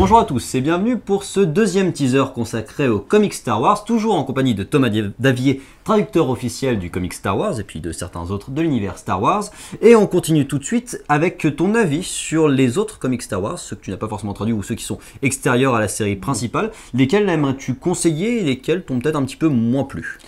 Bonjour à tous et bienvenue pour ce deuxième teaser consacré au comics Star Wars, toujours en compagnie de Thomas Davier, traducteur officiel du comics Star Wars et puis de certains autres de l'univers Star Wars. Et on continue tout de suite avec ton avis sur les autres comics Star Wars, ceux que tu n'as pas forcément traduits ou ceux qui sont extérieurs à la série principale. Lesquels aimerais-tu conseiller et lesquels t'ont peut-être un petit peu moins plu?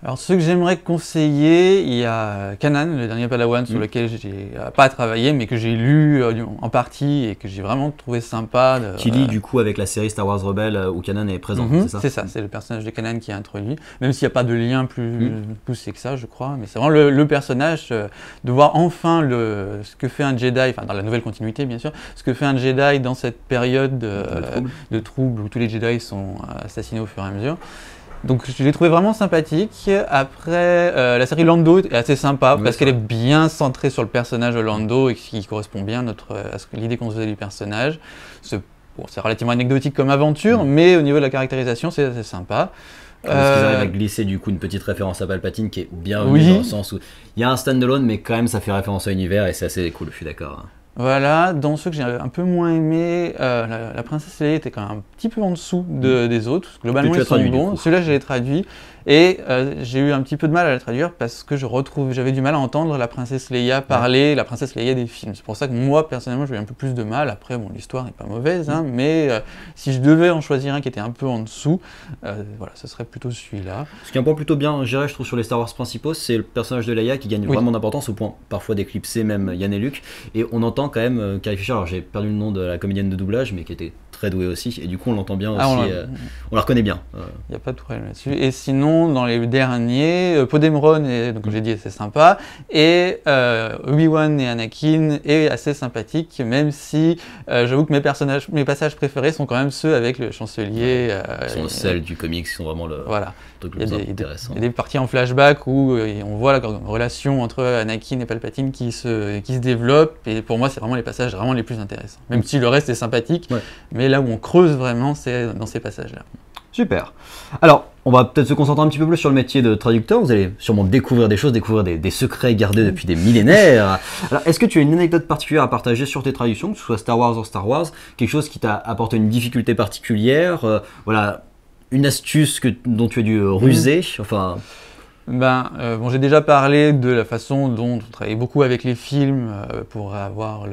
Alors ceux que j'aimerais conseiller, il y a Kanan, le dernier Padawan, sur lequel j'ai pas travaillé, mais que j'ai lu en partie et que j'ai vraiment trouvé sympa. Qui lit du coup avec la série Star Wars Rebelle où Kanan est présent, c'est ça? C'est ça, c'est le personnage de Kanan qui est introduit, même s'il n'y a pas de lien plus poussé que ça, je crois. Mais c'est vraiment le personnage, de voir enfin ce que fait un Jedi, enfin dans la nouvelle continuité bien sûr, ce que fait un Jedi dans cette période de trouble où tous les Jedi sont assassinés au fur et à mesure. Donc je l'ai trouvé vraiment sympathique. Après, la série Lando est assez sympa parce qu'elle est bien centrée sur le personnage de Lando et qui correspond bien à l'idée qu'on se faisait du personnage. C'est relativement anecdotique comme aventure, mais au niveau de la caractérisation, c'est assez sympa. Parce qu'ils arrivent à glisser du coup une petite référence à Palpatine qui est bienvenue dans le sens où il y a un standalone, mais quand même ça fait référence à l'univers et c'est assez cool, je suis d'accord. Voilà, dans ceux que j'ai un peu moins aimé, la princesse Leia était quand même un petit peu en dessous des autres. Globalement, ils sont bons. Celui-là, je l'ai traduit. Et j'ai eu un petit peu de mal à la traduire parce que j'avais du mal à entendre la princesse Leia parler, la princesse Leia des films. C'est pour ça que moi, personnellement, j'ai eu un peu plus de mal. Après, bon, l'histoire n'est pas mauvaise, hein, mais si je devais en choisir un qui était un peu en dessous, voilà, ce serait plutôt celui-là. Ce qui est un point plutôt bien géré, je trouve, sur les Star Wars principaux, c'est le personnage de Leia qui gagne vraiment d'importance au point parfois d'éclipser même Yann et Luke. Et on entend quand même Carrie Fisher, alors j'ai perdu le nom de la comédienne de doublage, mais qui était très douée aussi, et du coup on l'entend bien aussi, on la reconnaît bien. Il n'y a pas de problème là-dessus. Et sinon, dans les derniers, Poe Dameron, donc comme j'ai dit, c'est sympa, et Obi-Wan et Anakin est assez sympathique, même si j'avoue que mes passages préférés sont quand même ceux avec le chancelier. Qui sont celles du comics, qui sont vraiment le truc le plus intéressant. Il y a des parties en flashback où on voit la relation entre Anakin et Palpatine qui se développe, et pour moi c'est vraiment les passages vraiment les plus intéressants. Même si le reste est sympathique, mais là où on creuse vraiment, c'est dans ces passages-là. Super. Alors, on va peut-être se concentrer un petit peu plus sur le métier de traducteur. Vous allez sûrement découvrir des choses, découvrir des secrets gardés depuis des millénaires. Alors, est-ce que tu as une anecdote particulière à partager sur tes traductions, que ce soit Star Wars ou Star Wars, quelque chose qui t'a apporté une difficulté particulière, voilà, une astuce dont tu as dû ruser, enfin... Bon, j'ai déjà parlé de la façon dont on travaille beaucoup avec les films pour avoir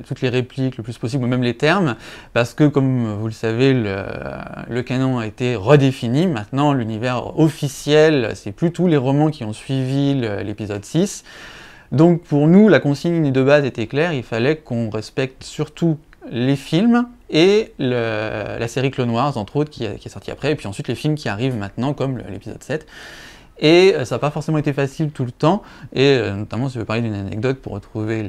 toutes les répliques le plus possible, ou même les termes, parce que comme vous le savez, le canon a été redéfini. Maintenant, l'univers officiel, c'est plus tous les romans qui ont suivi l'épisode 6. Donc pour nous, la consigne de base était claire, il fallait qu'on respecte surtout les films et la série Clone Wars, entre autres, qui est sortie après, et puis ensuite les films qui arrivent maintenant, comme l'épisode 7. Et ça n'a pas forcément été facile tout le temps, et notamment si je veux parler d'une anecdote pour retrouver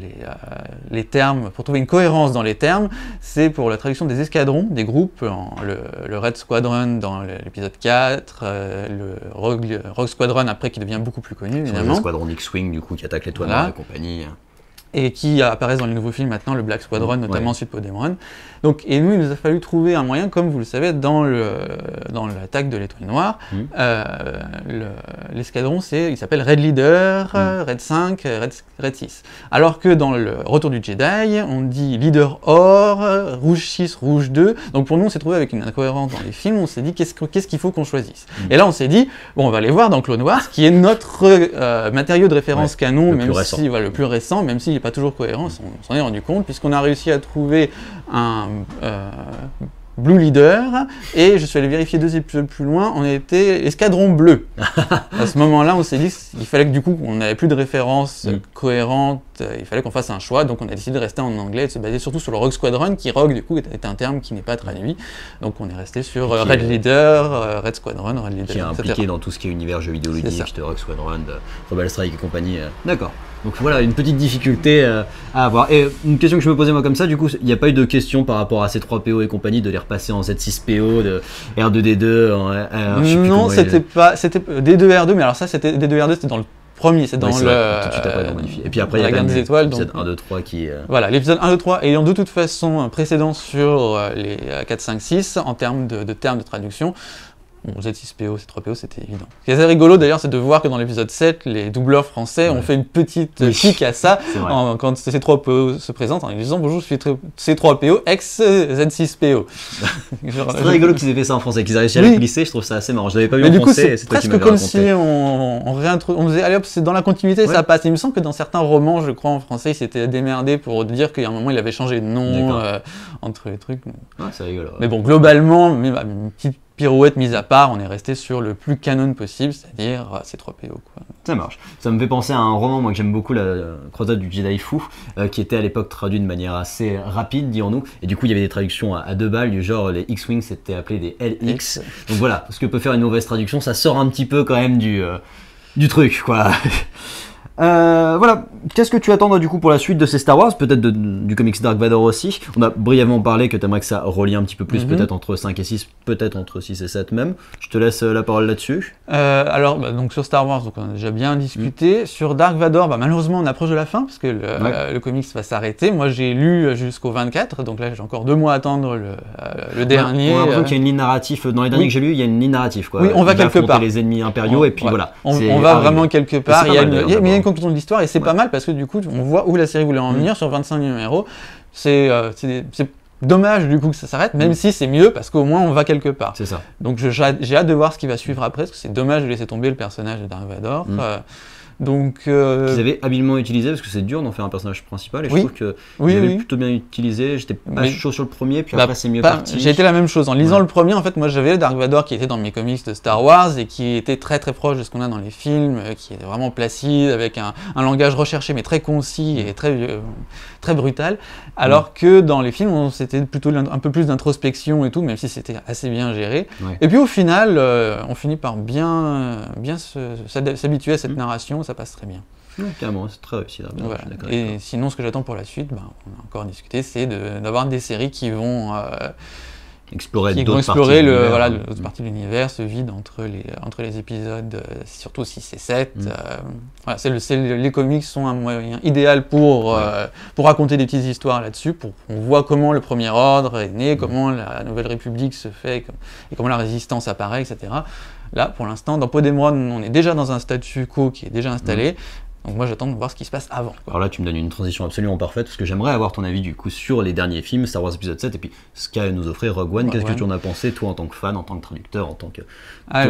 les termes, pour trouver une cohérence dans les termes, c'est pour la traduction des escadrons, des groupes, le Red Squadron dans l'épisode 4, le Rogue Squadron après qui devient beaucoup plus connu évidemment. Le Squadron X-Wing du coup qui attaque l'étoile noire et compagnie. Et qui apparaissent dans les nouveaux films maintenant, le Black Squadron, notamment ensuite Poe Dameron. Donc, et nous, il nous a fallu trouver un moyen, comme vous le savez, dans l'attaque de l'étoile noire, l'escadron, il s'appelle Red Leader, Red 5, Red 6. Alors que dans le Retour du Jedi, on dit Leader Or, Rouge 6, Rouge 2. Donc pour nous, on s'est trouvé avec une incohérence dans les films, on s'est dit qu'est-ce qu'il faut qu'on choisisse. Et là, on s'est dit, bon, on va aller voir dans Clone Wars, qui est notre matériau de référence canon, le plus récent, même s'il n'est pas toujours cohérent, on s'en est rendu compte, puisqu'on a réussi à trouver un Blue Leader, et je suis allé vérifier 2 épisodes plus loin, on était Escadron Bleu. À ce moment-là, on s'est dit qu'il fallait que du coup, on n'avait plus de références cohérentes, il fallait qu'on fasse un choix, donc on a décidé de rester en anglais et de se baser surtout sur le Rogue Squadron, qui Rogue du coup est un terme qui n'est pas traduit, donc on est resté sur Red Leader, Red Squadron, Red Leader, qui est impliqué dans tout ce qui est univers jeux vidéo ludiques, de Rogue Squadron, de Rebel Strike et compagnie. D'accord. Donc voilà, une petite difficulté à avoir. Et une question que je me posais moi comme ça, du coup, il n'y a pas eu de question par rapport à C3PO et compagnie, de les repasser en Z6PO, de R2D2, en R... Non, c'était D2 R2, mais alors ça, D2 R2, c'était dans le premier, c'est dans tout de suite après, et puis après, il y a la Guerre des Étoiles. L'épisode 1, 2, 3 qui... Voilà, l'épisode 1, 2, 3 ayant de toute façon un précédent sur les 4, 5, 6 en termes de termes de traduction. Bon, Z6PO, C3PO, c'était évident. Ce qui est assez rigolo d'ailleurs, c'est de voir que dans l'épisode 7, les doubleurs français ont fait une petite pique à ça quand C3PO se présente en disant bonjour, je suis C3PO ex Z6PO. C'est très rigolo qu'ils aient fait ça en français, qu'ils aient réussi à le glisser, je trouve ça assez marrant. Je l'avais pas vu en français, c'est toi qui m'avais raconté. C'est presque comme si on faisait allez hop, c'est dans la continuité, ça passe. Et il me semble que dans certains romans, je crois en français, il s'était démerdé pour dire qu'il y a un moment, il avait changé de nom entre les trucs. Ah, c'est rigolo. Mais bon, globalement, une petite pirouette mise à part, on est resté sur le plus canon possible, c'est-à-dire C3PO. Quoi. Ça marche. Ça me fait penser à un roman, moi que j'aime beaucoup, la Croisade du Jedi Fou, qui était à l'époque traduit de manière assez rapide, dirons-nous. Et du coup, il y avait des traductions à 2 balles, du genre les X-Wing c'était appelé des LX. Donc voilà, ce que peut faire une mauvaise traduction, ça sort un petit peu quand même du truc, quoi. Voilà, qu'est-ce que tu attends du coup pour la suite de ces Star Wars, peut-être du comics Dark Vador aussi. On a brièvement parlé que tu aimerais que ça relie un petit peu plus, peut-être entre 5 et 6, peut-être entre 6 et 7 même. Je te laisse la parole là-dessus. Alors, donc sur Star Wars, donc on a déjà bien discuté. Sur Dark Vador, malheureusement on approche de la fin, parce que le comics va s'arrêter. Moi j'ai lu jusqu'au 24, donc là j'ai encore 2 mois à attendre le dernier. On a l'impression qu'il y a une ligne narrative, dans les derniers que j'ai lus, il y a une ligne narrative. Quoi. Oui, on va quelque part. Les ennemis impériaux, et puis voilà. On va vraiment quelque part, il y a une conclusion de l'histoire, et c'est pas mal parce que du coup on voit où la série voulait en venir sur 25 numéros. C'est dommage du coup que ça s'arrête, même si c'est mieux parce qu'au moins on va quelque part. C'est ça. Donc j'ai hâte de voir ce qui va suivre après, parce que c'est dommage de laisser tomber le personnage de Dark Vador. Donc, qu'ils avaient habilement utilisé, parce que c'est dur d'en faire un personnage principal, et je trouve que ils plutôt bien utilisé. J'étais pas chaud sur le premier, puis après c'est mieux parti. J'ai été la même chose. En lisant le premier, en fait, moi j'avais Dark Vador qui était dans mes comics de Star Wars et qui était très très proche de ce qu'on a dans les films, qui était vraiment placide, avec un langage recherché mais très concis et très brutal. Alors que dans les films, c'était plutôt un peu plus d'introspection et tout, même si c'était assez bien géré. Et puis au final, on finit par bien s'habituer à cette narration. Ça passe très bien. Oui, carrément, c'est très réussi. Voilà. Et sinon, ce que j'attends pour la suite, on a encore discuté, c'est d'avoir des séries qui vont explorer d'autres parties de l'univers, ce vide entre les épisodes, surtout 6 et 7. Les comics sont un moyen idéal pour raconter des petites histoires là-dessus, on voit comment le Premier Ordre est né, comment la Nouvelle République se fait, et comment la résistance apparaît, etc. Là, pour l'instant, dans Podemron, on est déjà dans un statu quo qui est déjà installé. Donc moi, j'attends de voir ce qui se passe avant. Alors là, tu me donnes une transition absolument parfaite, parce que j'aimerais avoir ton avis du coup sur les derniers films, Star Wars épisode 7, et puis ce qu'a nous offert Rogue One. Qu'est-ce que tu en as pensé, toi, en tant que fan, en tant que traducteur, en tant que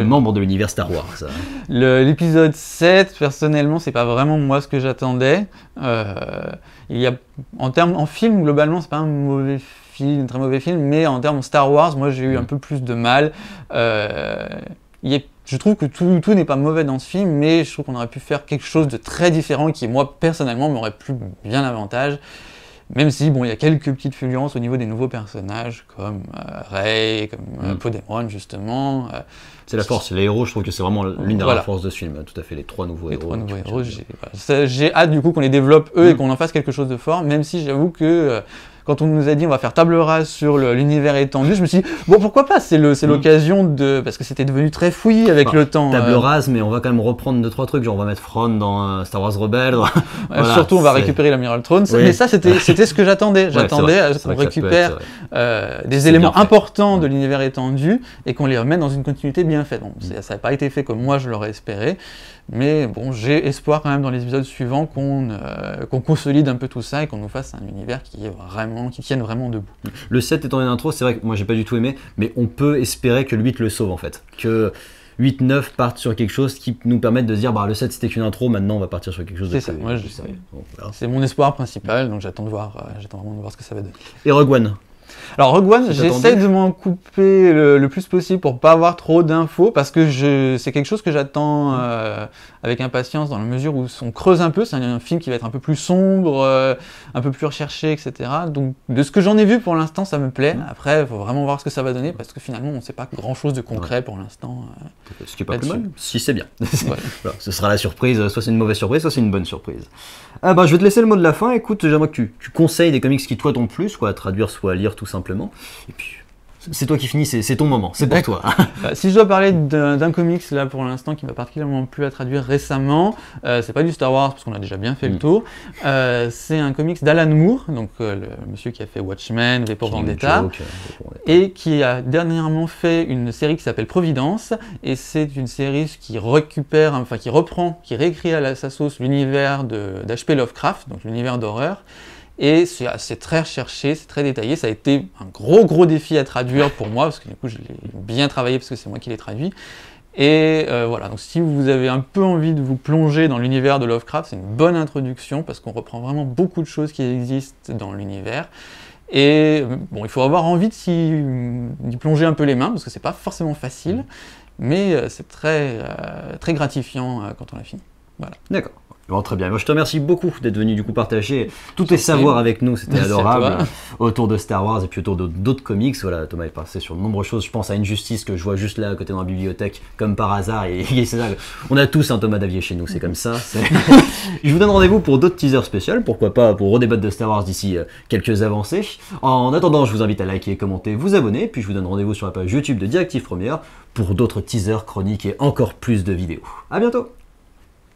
membre de l'univers Star Wars? L'épisode 7, personnellement, c'est pas vraiment moi ce que j'attendais. En film, globalement, c'est pas un mauvais film, un très mauvais film, mais en termes Star Wars, moi, j'ai eu un peu plus de mal. Je trouve que tout n'est pas mauvais dans ce film, mais je trouve qu'on aurait pu faire quelque chose de très différent qui, moi, personnellement, m'aurait plu bien davantage. Même si, il y a quelques petites fulgurances au niveau des nouveaux personnages, comme Rey, comme Poe Dameron, justement. C'est la force, les héros, je trouve que c'est vraiment l'une des rares forces de ce film, tout à fait, les 3 nouveaux héros. J'ai hâte, du coup, qu'on les développe, eux, et qu'on en fasse quelque chose de fort, même si j'avoue que... Quand on nous a dit on va faire table rase sur l'univers étendu, je me suis dit bon pourquoi pas, c'est l'occasion parce que c'était devenu très fouillis avec le temps. Table rase, mais on va quand même reprendre 2-3 trucs, genre on va mettre Thrawn dans Star Wars Rebels. Voilà, surtout on va récupérer l'amiral Thrawn, mais ça c'était ce que j'attendais. J'attendais qu'on récupère des éléments importants de l'univers étendu et qu'on les remette dans une continuité bien faite. Bon, ça n'a pas été fait comme moi je l'aurais espéré. Mais bon, j'ai espoir quand même dans les épisodes suivants qu'on consolide un peu tout ça et qu'on nous fasse un univers qui tienne vraiment debout. Le 7 étant une intro, c'est vrai que moi j'ai pas du tout aimé, mais on peut espérer que le 8 le sauve en fait. Que 8-9 partent sur quelque chose qui nous permette de se dire le 7 c'était qu'une intro, maintenant on va partir sur quelque chose de plus. C'est mon espoir principal, donc j'attends vraiment de voir ce que ça va donner. Et Rogue One? Alors Rogue One, j'essaie de m'en couper le plus possible pour pas avoir trop d'infos, parce que c'est quelque chose que j'attends avec impatience, dans la mesure où on creuse un peu. C'est un film qui va être un peu plus sombre, un peu plus recherché, etc. Donc de ce que j'en ai vu pour l'instant, ça me plaît. Après, il faut vraiment voir ce que ça va donner, parce que finalement, on ne sait pas grand-chose de concret pour l'instant. Ce qui n'est pas plus mal, si c'est bien. Voilà, ce sera la surprise, soit c'est une mauvaise surprise, soit c'est une bonne surprise. Je vais te laisser le mot de la fin. Écoute, j'aimerais que tu conseilles des comics qui toi t'ont plu, soit à traduire, soit à lire tout simplement. Et puis, c'est toi qui finis, c'est ton moment, c'est pour toi. Si je dois parler d'un comics là pour l'instant qui m'a particulièrement plu à traduire récemment, c'est pas du Star Wars parce qu'on a déjà bien fait le tour. C'est un comics d'Alan Moore, donc le monsieur qui a fait Watchmen, V pour Vendetta, et qui a dernièrement fait une série qui s'appelle Providence, et c'est une série qui récupère, enfin qui reprend, qui réécrit à sa sauce l'univers d'H.P. Lovecraft, donc l'univers d'horreur. Et c'est très recherché, c'est très détaillé, ça a été un gros défi à traduire pour moi, parce que du coup je l'ai bien travaillé parce que c'est moi qui l'ai traduit. Et voilà, donc si vous avez un peu envie de vous plonger dans l'univers de Lovecraft, c'est une bonne introduction, parce qu'on reprend vraiment beaucoup de choses qui existent dans l'univers. Et bon, il faut avoir envie d'y plonger un peu les mains, parce que c'est pas forcément facile, mais c'est très gratifiant quand on l'a fini. Voilà. D'accord. Bon, très bien. Moi, je te remercie beaucoup d'être venu du coup partager tous tes savoirs avec nous. C'était adorable autour de Star Wars et puis autour d'autres comics. Voilà, Thomas est passé sur de nombreuses choses. Je pense à Injustice que je vois juste là à côté dans la bibliothèque comme par hasard. Et c'est ça. On a tous un Thomas Davier chez nous. C'est comme ça. Je vous donne rendez-vous pour d'autres teasers spéciaux. Pourquoi pas pour redébattre de Star Wars d'ici quelques avancées. En attendant, je vous invite à liker, commenter, vous abonner. Puis je vous donne rendez-vous sur la page YouTube de Directive Première pour d'autres teasers, chroniques et encore plus de vidéos. À bientôt.